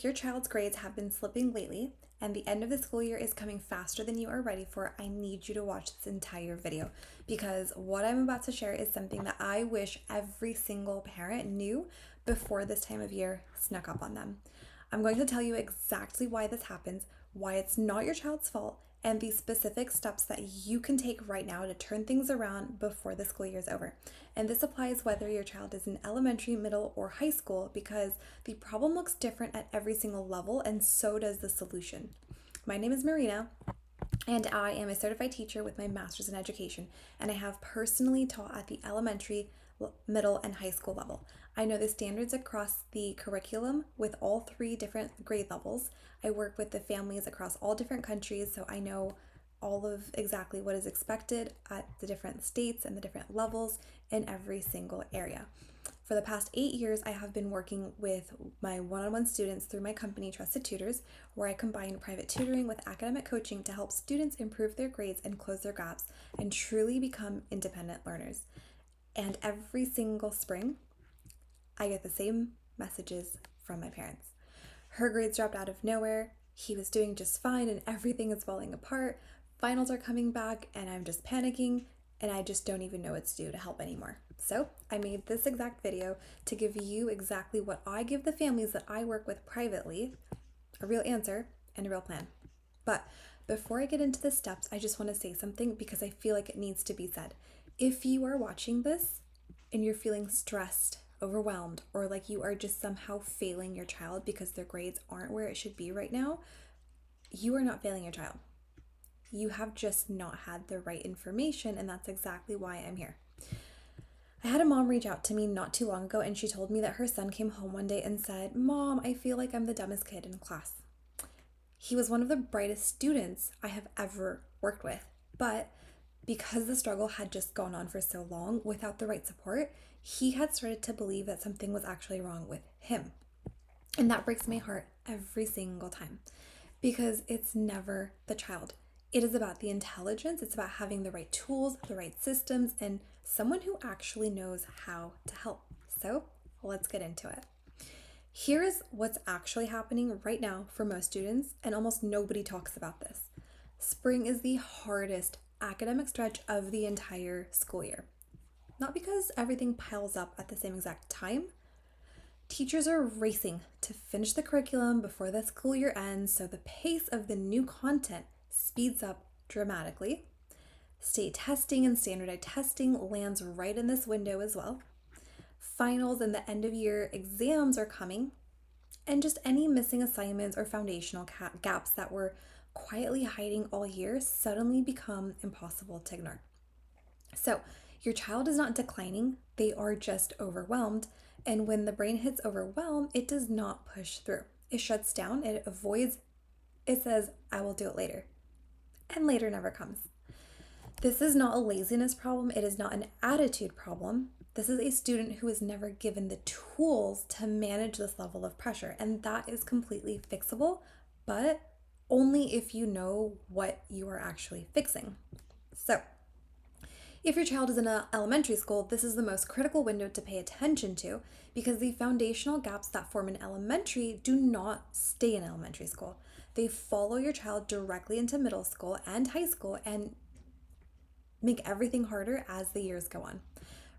Your child's grades have been slipping lately, and the end of the school year is coming faster than you are ready for. I need you to watch this entire video because what I'm about to share is something that I wish every single parent knew before this time of year snuck up on them. I'm going to tell you exactly why this happens, why it's not your child's fault, and the specific steps that you can take right now to turn things around before the school year is over. And this applies whether your child is in elementary, middle, or high school because the problem looks different at every single level, and so does the solution. My name is Marina, and I am a certified teacher with my master's in education, and I have personally taught at the elementary, middle, and high school level. I know the standards across the curriculum with all three different grade levels. I work with the families across all different countries, so I know all of exactly what is expected at the different states and the different levels in every single area. For the past 8 years, I have been working with my one-on-one students through my company, Trusted Tutors, where I combine private tutoring with academic coaching to help students improve their grades and close their gaps and truly become independent learners. And every single spring, I get the same messages from my parents. Her grades dropped out of nowhere. He was doing just fine and everything is falling apart. Finals are coming back and I'm just panicking and I just don't even know what to do to help anymore. So I made this exact video to give you exactly what I give the families that I work with privately, a real answer and a real plan. But before I get into the steps, I just want to say something because I feel like it needs to be said. If you are watching this and you're feeling stressed, overwhelmed, or like you are just somehow failing your child because their grades aren't where it should be right now, you are not failing your child. You have just not had the right information, and that's exactly why I'm here. I had a mom reach out to me not too long ago, and she told me that her son came home one day and said, "Mom, I feel like I'm the dumbest kid in class." He was one of the brightest students I have ever worked with, but because the struggle had just gone on for so long without the right support, he had started to believe that something was actually wrong with him. And that breaks my heart every single time because it's never the child. It is about the intelligence, it's about having the right tools, the right systems, and someone who actually knows how to help. So let's get into it. Here is what's actually happening right now for most students, and almost nobody talks about this. Spring is the hardest academic stretch of the entire school year. Not because everything piles up at the same exact time. Teachers are racing to finish the curriculum before the school year ends, so the pace of the new content speeds up dramatically. State testing and standardized testing lands right in this window as well. Finals and the end of year exams are coming, and just any missing assignments or foundational gaps that were quietly hiding all year suddenly become impossible to ignore. So, your child is not declining, they are just overwhelmed. And when the brain hits overwhelm, it does not push through. It shuts down, it avoids, it says, "I will do it later." And later never comes. This is not a laziness problem, it is not an attitude problem. This is a student who is never given the tools to manage this level of pressure, and that is completely fixable, but only if you know what you are actually fixing. So, if your child is in an elementary school, this is the most critical window to pay attention to because the foundational gaps that form in elementary do not stay in elementary school. They follow your child directly into middle school and high school and make everything harder as the years go on.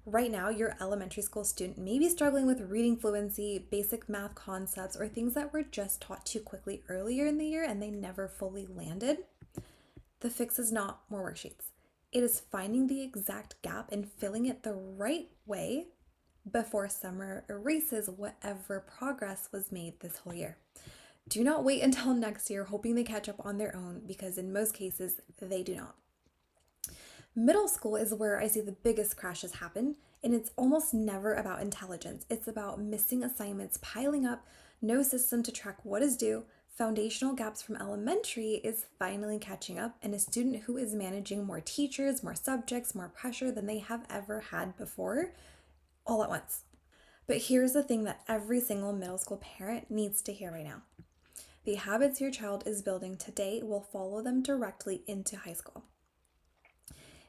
Right now, your elementary school student may be struggling with reading fluency, basic math concepts, or things that were just taught too quickly earlier in the year and they never fully landed. The fix is not more worksheets. It is finding the exact gap and filling it the right way before summer erases whatever progress was made this whole year. Do not wait until next year hoping they catch up on their own because in most cases, they do not. Middle school is where I see the biggest crashes happen, and it's almost never about intelligence. It's about missing assignments piling up, no system to track what is due. Foundational gaps from elementary is finally catching up, and a student who is managing more teachers, more subjects, more pressure than they have ever had before, all at once. But here's the thing that every single middle school parent needs to hear right now. The habits your child is building today will follow them directly into high school.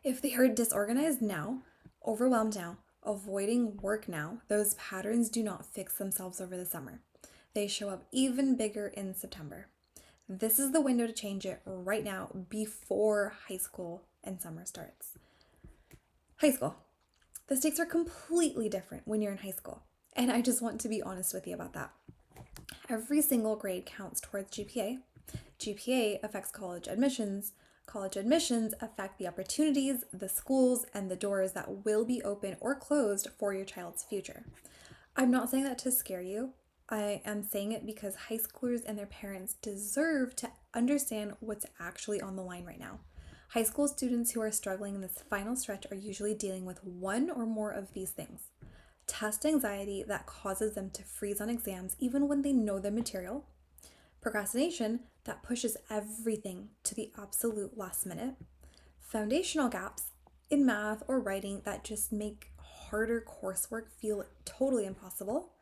If they are disorganized now, overwhelmed now, avoiding work now, those patterns do not fix themselves over the summer. they show up even bigger in September. This is the window to change it right now before high school and summer starts. High school. The stakes are completely different when you're in high school. And I just want to be honest with you about that. Every single grade counts towards GPA. GPA affects college admissions. College admissions affect the opportunities, the schools, and the doors that will be open or closed for your child's future. I'm not saying that to scare you. I am saying it because high schoolers and their parents deserve to understand what's actually on the line right now. High school students who are struggling in this final stretch are usually dealing with one or more of these things. Test anxiety that causes them to freeze on exams even when they know the material. Procrastination that pushes everything to the absolute last minute. Foundational gaps in math or writing that just make harder coursework feel totally impossible.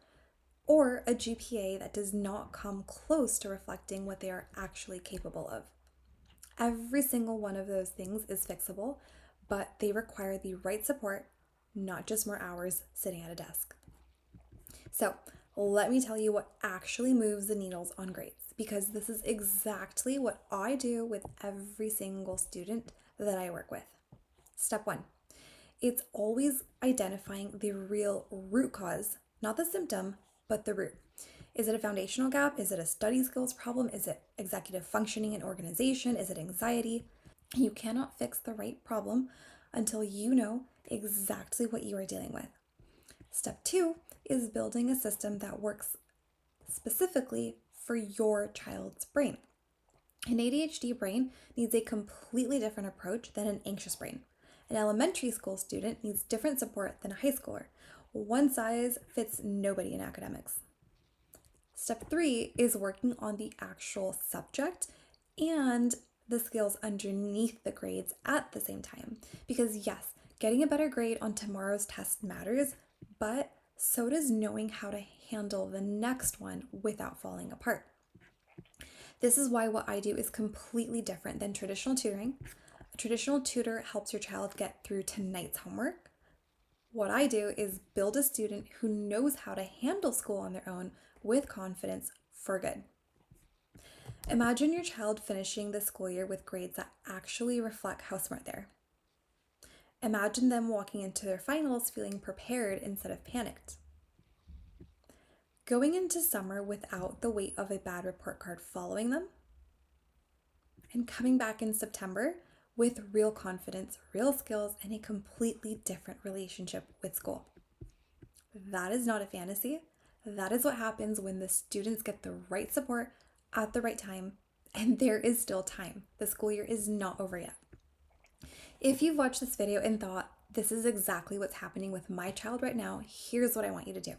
Or a GPA that does not come close to reflecting what they are actually capable of. Every single one of those things is fixable, but they require the right support, not just more hours sitting at a desk. So let me tell you what actually moves the needles on grades, because this is exactly what I do with every single student that I work with. Step 1, it's always identifying the real root cause, not the symptom, but the root. Is it a foundational gap? Is it a study skills problem? Is it executive functioning and organization? Is it anxiety? You cannot fix the right problem until you know exactly what you are dealing with. Step 2 is building a system that works specifically for your child's brain. An ADHD brain needs a completely different approach than an anxious brain. An elementary school student needs different support than a high schooler. One size fits nobody in academics. Step 3 is working on the actual subject and the skills underneath the grades at the same time. Because yes, getting a better grade on tomorrow's test matters, but so does knowing how to handle the next one without falling apart. This is why what I do is completely different than traditional tutoring. A traditional tutor helps your child get through tonight's homework. What I do is build a student who knows how to handle school on their own with confidence for good. Imagine your child finishing the school year with grades that actually reflect how smart they are. Imagine them walking into their finals feeling prepared instead of panicked. Going into summer without the weight of a bad report card following them. And coming back in September with real confidence, real skills, and a completely different relationship with school. That is not a fantasy. That is what happens when the students get the right support at the right time, and there is still time. The school year is not over yet. If you've watched this video and thought, this is exactly what's happening with my child right now, here's what I want you to do.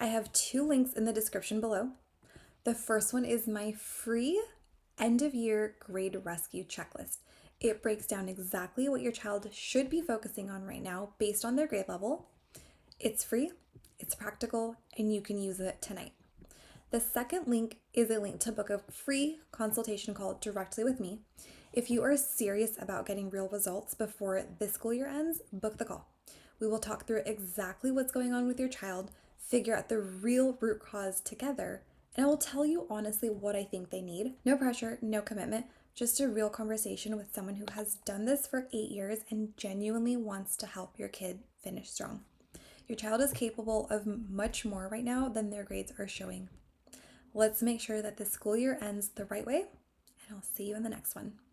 I have 2 links in the description below. The first one is my free end of year grade rescue checklist. It breaks down exactly what your child should be focusing on right now based on their grade level. It's free, it's practical, and you can use it tonight. The second link is a link to book a free consultation call directly with me. If you are serious about getting real results before this school year ends, book the call. We will talk through exactly what's going on with your child, figure out the real root cause together, and I will tell you honestly what I think they need. No pressure, no commitment, just a real conversation with someone who has done this for 8 years and genuinely wants to help your kid finish strong. Your child is capable of much more right now than their grades are showing. Let's make sure that the school year ends the right way, and I'll see you in the next one.